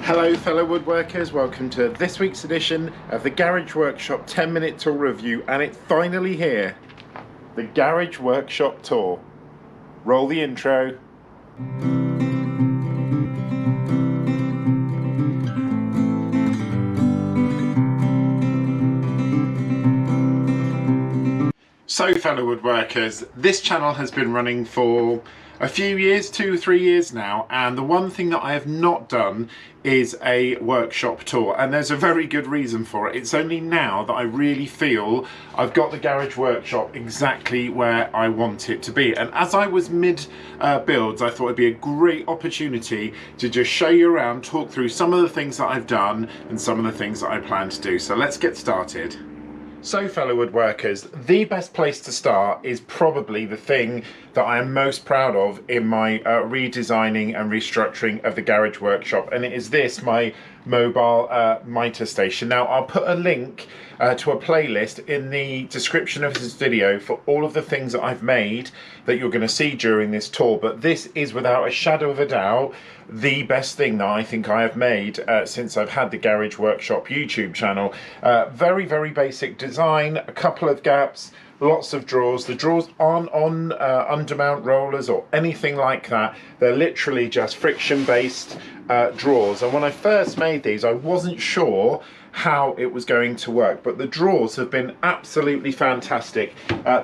Hello fellow woodworkers, welcome to this week's edition of the Garage Workshop 10-minute tour review, and it's finally here, the Garage Workshop tour. Roll the intro. So fellow woodworkers, this channel has been running for a few years, 2-3 years now, and the one thing that I have not done is a workshop tour, and there's a very good reason for it. It's only now that I really feel I've got the Garage Workshop exactly where I want it to be, and as I was mid builds, I thought it'd be a great opportunity to just show you around, talk through some of the things that I've done and some of the things that I plan to do. So let's get started. So fellow woodworkers, the best place to start is probably the thing that I am most proud of in my redesigning and restructuring of the Garage Workshop, and it is this, my mobile mitre station. Now I'll put a link to a playlist in the description of this video for all of the things that I've made that you're going to see during this tour, but this is without a shadow of a doubt the best thing that I think I have made since I've had the Garage Workshop YouTube channel. Very basic design, a couple of gaps, lots of drawers. The drawers aren't on undermount rollers or anything like that. They're literally just friction based drawers, and when I first made these I wasn't sure how it was going to work, but the drawers have been absolutely fantastic.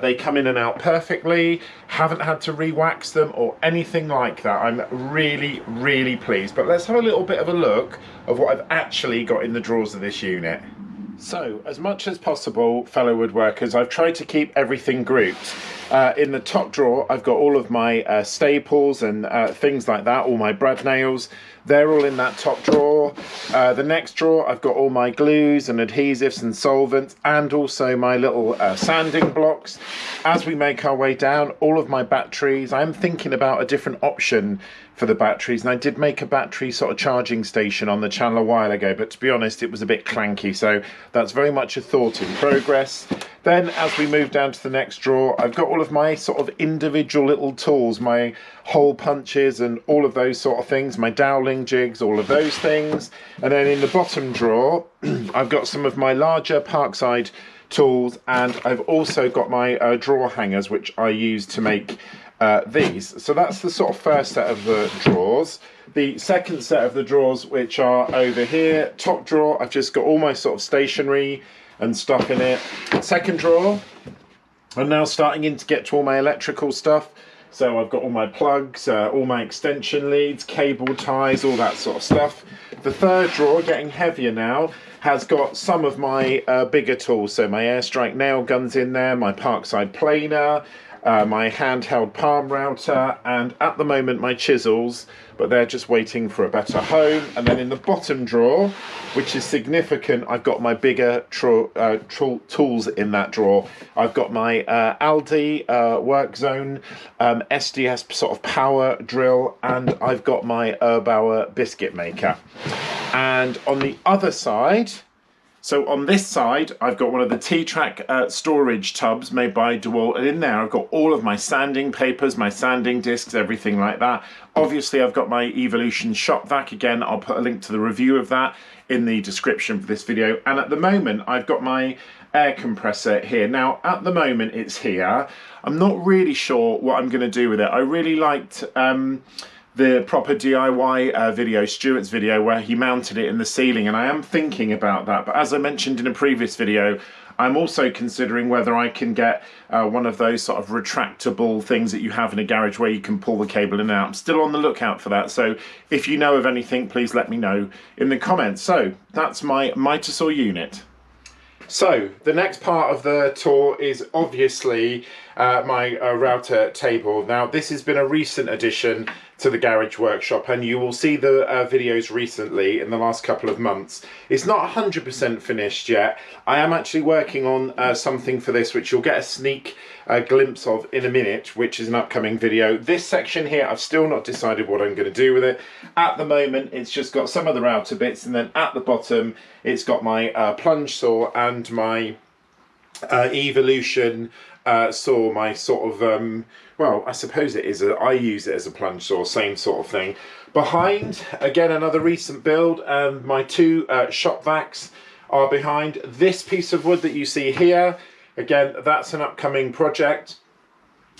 They come in and out perfectly, haven't had to re-wax them or anything like that. I'm really pleased. But let's have a little bit of a look of what I've actually got in the drawers of this unit. So, as much as possible, fellow woodworkers, I've tried to keep everything grouped. In the top drawer, I've got all of my staples and things like that, all my brad nails. They're all in that top drawer. The next drawer, I've got all my glues and adhesives and solvents, and also my little sanding blocks. As we make our way down, all of my batteries. I'm thinking about a different option for the batteries, and I did make a battery sort of charging station on the channel a while ago, but to be honest it was a bit clanky, so that's very much a thought in progress. Then as we move down to the next drawer, I've got all of my sort of individual little tools, my hole punches and all of those sort of things, my doweling jigs, all of those things. And then in the bottom drawer I've got some of my larger Parkside tools, and I've also got my drawer hangers which I use to make these. So that's the sort of first set of the drawers. The second set of the drawers, which are over here, top drawer, I've just got all my sort of stationery and stuff in it. Second drawer, I'm now starting in to get to all my electrical stuff. So I've got all my plugs, all my extension leads, cable ties, all that sort of stuff. The third drawer, getting heavier now, has got some of my bigger tools. So my airstrike nail guns in there, my Parkside planer, my handheld palm router, and at the moment my chisels, but they're just waiting for a better home. And then in the bottom drawer, which is significant, I've got my bigger tools in that drawer. I've got my Aldi Work Zone SDS sort of power drill, and I've got my Erbauer biscuit maker. And on the other side, so on this side, I've got one of the T-Track storage tubs made by DeWalt, and in there I've got all of my sanding papers, my sanding discs, everything like that. Obviously I've got my Evolution shop vac. Again, I'll put a link to the review of that in the description for this video. And at the moment I've got my air compressor here. Now at the moment it's here. I'm not really sure what I'm going to do with it. I really liked the proper DIY video, Stuart's video, where he mounted it in the ceiling, and I am thinking about that. But as I mentioned in a previous video, I'm also considering whether I can get one of those sort of retractable things that you have in a garage where you can pull the cable in and out. I'm still on the lookout for that, so if you know of anything, please let me know in the comments. So that's my mitre saw unit. So the next part of the tour is obviously my router table. Now this has been a recent addition to the Garage Workshop, and you will see the videos recently in the last couple of months. It's not 100% finished yet. I am actually working on something for this, which you'll get a sneak glimpse of in a minute, which is an upcoming video. This section here, I've still not decided what I'm going to do with it. At the moment, it's just got some of the router bits, and then at the bottom, it's got my plunge saw and my Evolution saw, my sort of, well, I suppose it is, I use it as a plunge saw, same sort of thing. Behind, again, another recent build, and my two shop vacs are behind. This piece of wood that you see here, again, that's an upcoming project.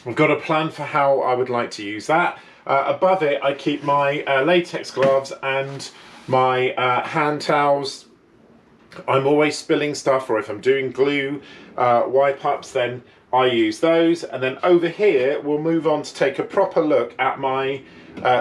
I've got a plan for how I would like to use that. Above it, I keep my latex gloves and my hand towels. I'm always spilling stuff, or if I'm doing glue wipe-ups, then I use those. And then over here, we'll move on to take a proper look at my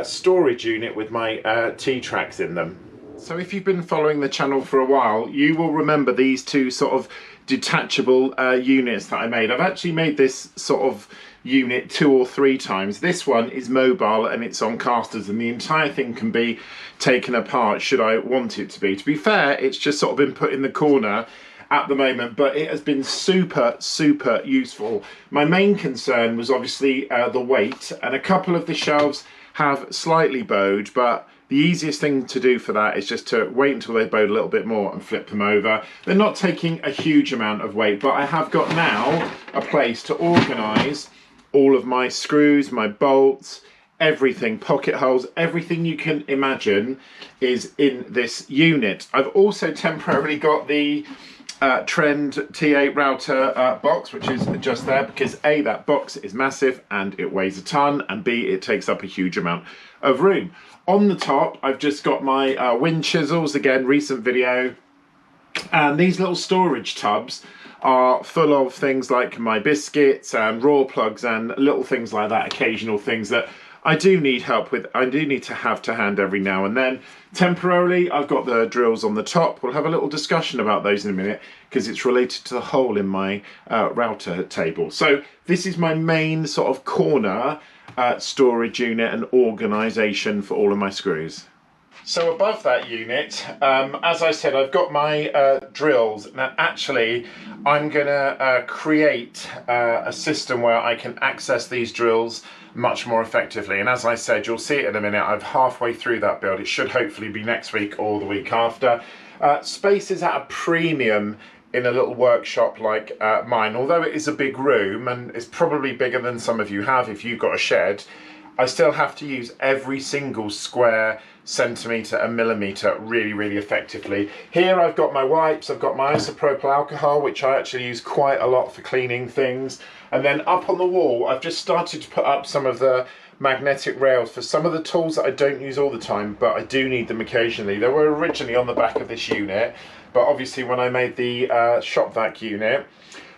storage unit with my T-tracks in them. So if you've been following the channel for a while, you will remember these two sort of detachable units that I made. I've actually made this sort of unit 2 or 3 times. This one is mobile and it's on casters, and the entire thing can be taken apart should I want it to be. To be fair, it's just sort of been put in the corner at the moment, but it has been super useful. My main concern was obviously the weight, and a couple of the shelves have slightly bowed, but the easiest thing to do for that is just to wait until they bowed a little bit more and flip them over. They're not taking a huge amount of weight, but I have got now a place to organise all of my screws, my bolts, everything, pocket holes, everything you can imagine is in this unit. I've also temporarily got the Trend T8 router box, which is just there because A, that box is massive and it weighs a ton, and B, it takes up a huge amount of room. On the top, I've just got my wind chisels, again, recent video, and these little storage tubs are full of things like my biscuits and raw plugs and little things like that, occasional things that I do need help with. I do need to have to hand every now and then. Temporarily, I've got the drills on the top. We'll have a little discussion about those in a minute because it's related to the hole in my router table. So this is my main sort of corner storage unit and organisation for all of my screws. So above that unit, as I said, I've got my drills. Now actually, I'm gonna create a system where I can access these drills much more effectively. And as I said, you'll see it in a minute, I'm halfway through that build. It should hopefully be next week or the week after. Space is at a premium in a little workshop like mine. Although it is a big room and it's probably bigger than some of you have if you've got a shed, I still have to use every single square centimetre and millimetre really effectively. Here I've got my wipes, I've got my isopropyl alcohol, which I actually use quite a lot for cleaning things. And then up on the wall, I've just started to put up some of the magnetic rails for some of the tools that I don't use all the time, but I do need them occasionally. They were originally on the back of this unit, but obviously when I made the shop vac unit,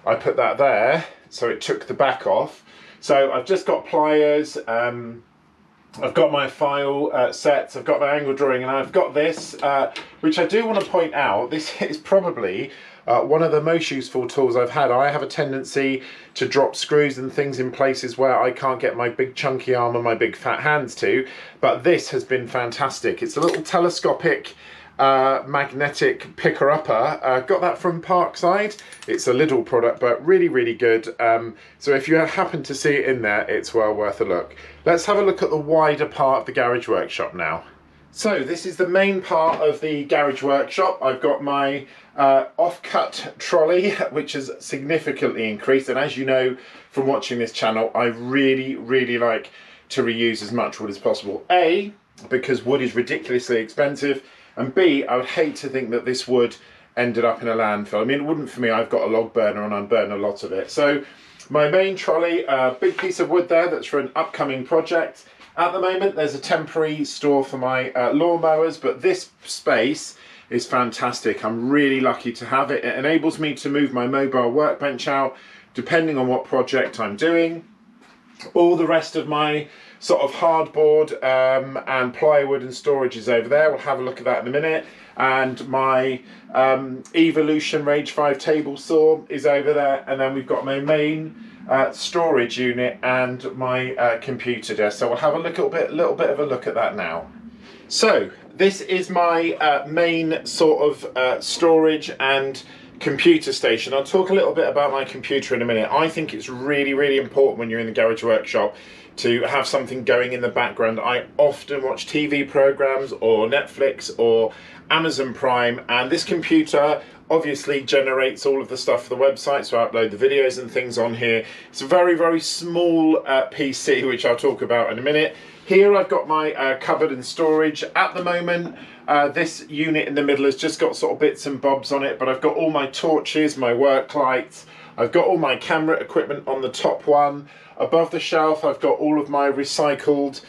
I put that there, so it took the back off. So I've just got pliers, I've got my file sets, I've got my angle drawing, and I've got this, which I do want to point out, this is probably one of the most useful tools I've had. I have a tendency to drop screws and things in places where I can't get my big chunky arm and my big fat hands to, but this has been fantastic. It's a little telescopic magnetic picker-upper. Got that from Parkside. It's a Lidl product, but really good. So if you happen to see it in there, it's well worth a look. Let's have a look at the wider part of the garage workshop now. So this is the main part of the garage workshop. I've got my off-cut trolley, which has significantly increased, and as you know from watching this channel, I really like to reuse as much wood as possible. A, because wood is ridiculously expensive, and B, I would hate to think that this wood ended up in a landfill. I mean, it wouldn't for me. I've got a log burner and I burn a lot of it. So my main trolley, big piece of wood there that's for an upcoming project. At the moment, there's a temporary store for my lawnmowers, but this space is fantastic. I'm really lucky to have it. It enables me to move my mobile workbench out depending on what project I'm doing. All the rest of my sort of hardboard and plywood and storage is over there. We'll have a look at that in a minute. And my Evolution Rage 5 table saw is over there. And then we've got my main storage unit and my computer desk. So we'll have a little bit of a look at that now. So this is my main sort of storage and computer station. I'll talk a little bit about my computer in a minute. I think it's really important when you're in the garage workshop to have something going in the background. I often watch TV programs or Netflix or Amazon Prime, and this computer obviously generates all of the stuff for the website, so I upload the videos and things on here. It's a very, very small PC, which I'll talk about in a minute. Here I've got my cupboard and storage. At the moment, this unit in the middle has just got sort of bits and bobs on it, but I've got all my torches, my work lights, I've got all my camera equipment on the top one. Above the shelf, I've got all of my recycled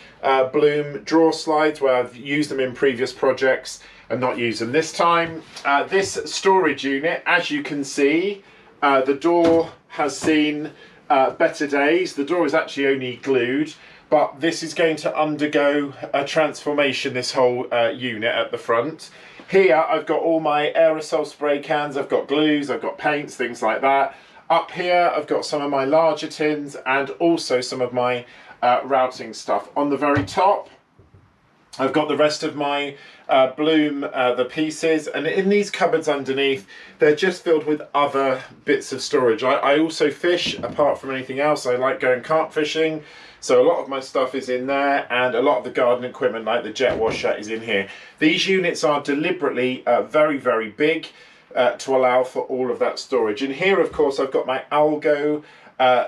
Bloom drawer slides where I've used them in previous projects and not used them this time. This storage unit, as you can see, the door has seen better days. The door is actually only glued, but this is going to undergo a transformation, this whole unit at the front. Here I've got all my aerosol spray cans, I've got glues, I've got paints, things like that. Up here I've got some of my larger tins and also some of my routing stuff. On the very top I've got the rest of my Bloom, the pieces, and in these cupboards underneath they're just filled with other bits of storage. I also fish. Apart from anything else, I like going carp fishing, so a lot of my stuff is in there, and a lot of the garden equipment like the jet washer is in here. These units are deliberately very, very big to allow for all of that storage. And here of course I've got my Algo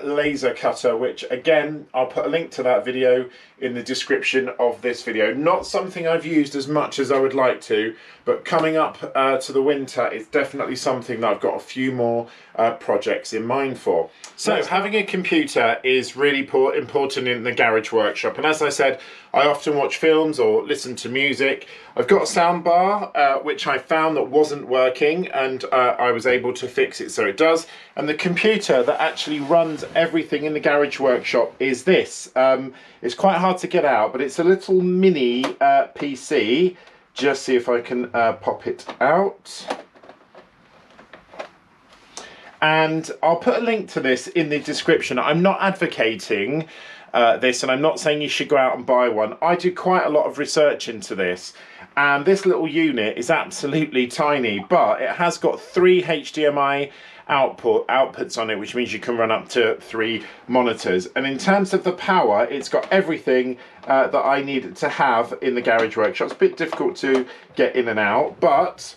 laser cutter, which again I'll put a link to that video in the description of this video. Not something I've used as much as I would like to, but coming up to the winter, it's definitely something that I've got a few more projects in mind for. So having a computer is really important in the garage workshop, and as I said, I often watch films or listen to music. I've got a sound bar which I found that wasn't working, and I was able to fix it so it does. And the computer that actually runs everything in the garage workshop is this. It's quite hard to get out, but it's a little mini PC. Just see if I can pop it out. And I'll put a link to this in the description. I'm not advocating this, and I'm not saying you should go out and buy one. I did quite a lot of research into this, and this little unit is absolutely tiny, but it has got 3 HDMI outputs on it, which means you can run up to 3 monitors. And in terms of the power, it's got everything that I need to have in the garage workshop. It's a bit difficult to get in and out, but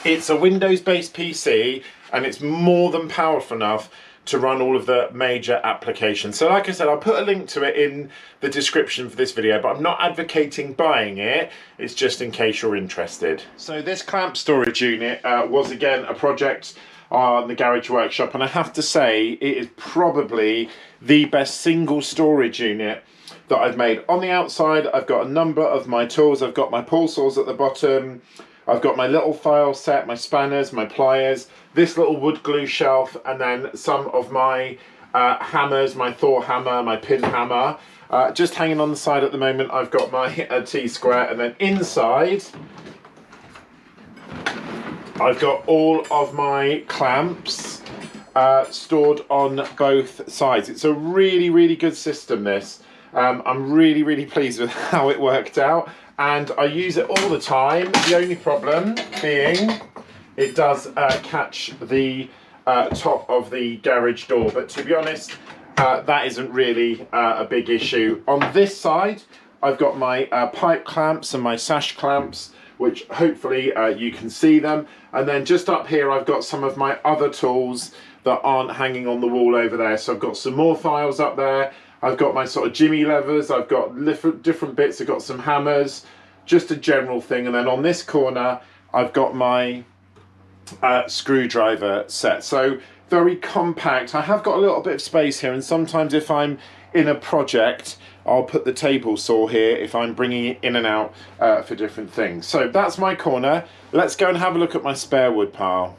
it's a Windows-based PC, and it's more than powerful enough to run all of the major applications. So like I said, I'll put a link to it in the description for this video, but I'm not advocating buying it. It's just in case you're interested. So this clamp storage unit was again a project on the garage workshop, and I have to say it is probably the best single storage unit that I've made. On the outside I've got a number of my tools. I've got my pull saws at the bottom, I've got my little file set, my spanners, my pliers, this little wood glue shelf, and then some of my hammers, my Thor hammer, my pin hammer. Just hanging on the side at the moment, I've got my T-square, and then inside I've got all of my clamps stored on both sides. It's a really, really good system, this. I'm really, really pleased with how it worked out, and I use it all the time. The only problem being it does catch the top of the garage door, but to be honest, that isn't really a big issue. On this side I've got my pipe clamps and my sash clamps, which hopefully you can see them. And then just up here I've got some of my other tools that aren't hanging on the wall over there. So I've got some more files up there. I've got my sort of jimmy levers, I've got different bits, I've got some hammers, just a general thing. And then on this corner I've got my screwdriver set. So very compact. I have got a little bit of space here, and sometimes if I'm in a project I'll put the table saw here if I'm bringing it in and out for different things. So that's my corner. Let's go and have a look at my spare wood pile.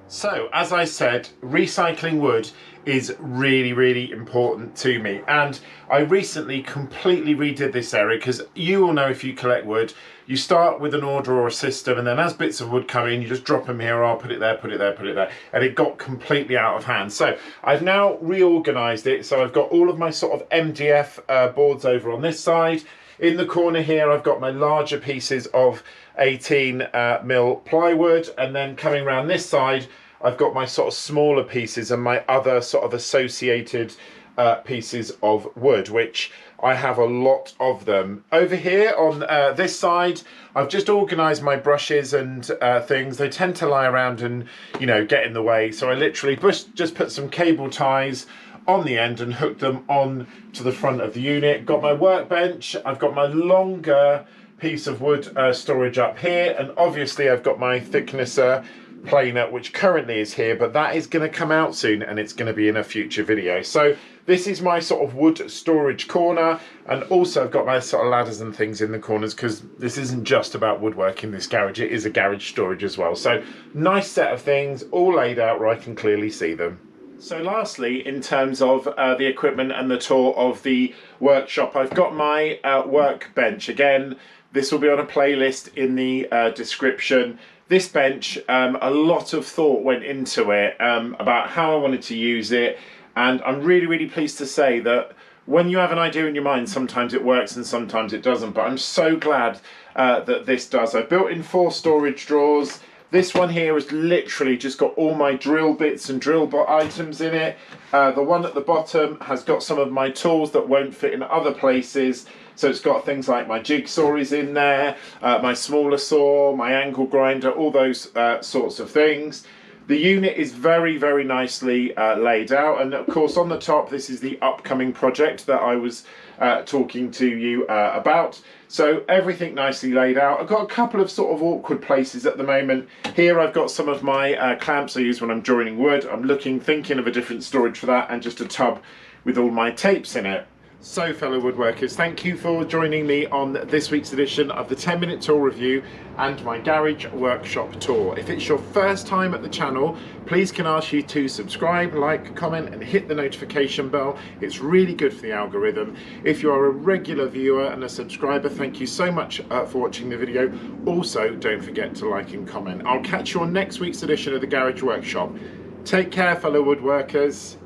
So as I said, recycling wood is really, really important to me, and I recently completely redid this area, because you all know if you collect wood, you start with an order or a system, and then as bits of wood come in you just drop them here, or I'll put it there, put it there, put it there, and it got completely out of hand. So I've now reorganized it, so I've got all of my sort of MDF boards over on this side. In the corner here I've got my larger pieces of 18mm plywood, and then coming around this side I've got my sort of smaller pieces and my other sort of associated pieces of wood, which I have a lot of them. Over here on this side, I've just organised my brushes and things. They tend to lie around and, you know, get in the way. So I literally just put some cable ties on the end and hooked them on to the front of the unit. Got my workbench. I've got my longer piece of wood storage up here, and obviously I've got my thicknesser planer, which currently is here, but that is going to come out soon and it's going to be in a future video. So this is my sort of wood storage corner, and also I've got my sort of ladders and things in the corners, because this isn't just about woodworking, this garage, it is a garage storage as well. So nice set of things all laid out where I can clearly see them. So lastly, in terms of the equipment and the tour of the workshop, I've got my workbench. Again, this will be on a playlist in the description. This bench, a lot of thought went into it about how I wanted to use it, and I'm really pleased to say that when you have an idea in your mind, sometimes it works and sometimes it doesn't, but I'm so glad that this does. I built in 4 storage drawers. This one here has literally just got all my drill bits and drill items in it. The one at the bottom has got some of my tools that won't fit in other places. So it's got things like my jigsaw is in there, my smaller saw, my angle grinder, all those sorts of things. The unit is very nicely laid out, and of course on the top this is the upcoming project that I was talking to you about. So everything nicely laid out. I've got a couple of sort of awkward places at the moment. Here I've got some of my clamps I use when I'm joining wood. I'm thinking of a different storage for that, and just a tub with all my tapes in it. So fellow woodworkers, thank you for joining me on this week's edition of the 10-minute tour review and my garage workshop tour. If it's your first time at the channel, please can I ask you to subscribe, like, comment and hit the notification bell. It's really good for the algorithm. If you are a regular viewer and a subscriber, thank you so much for watching the video. Also, don't forget to like and comment. I'll catch you on next week's edition of the Garage Workshop. Take care fellow woodworkers.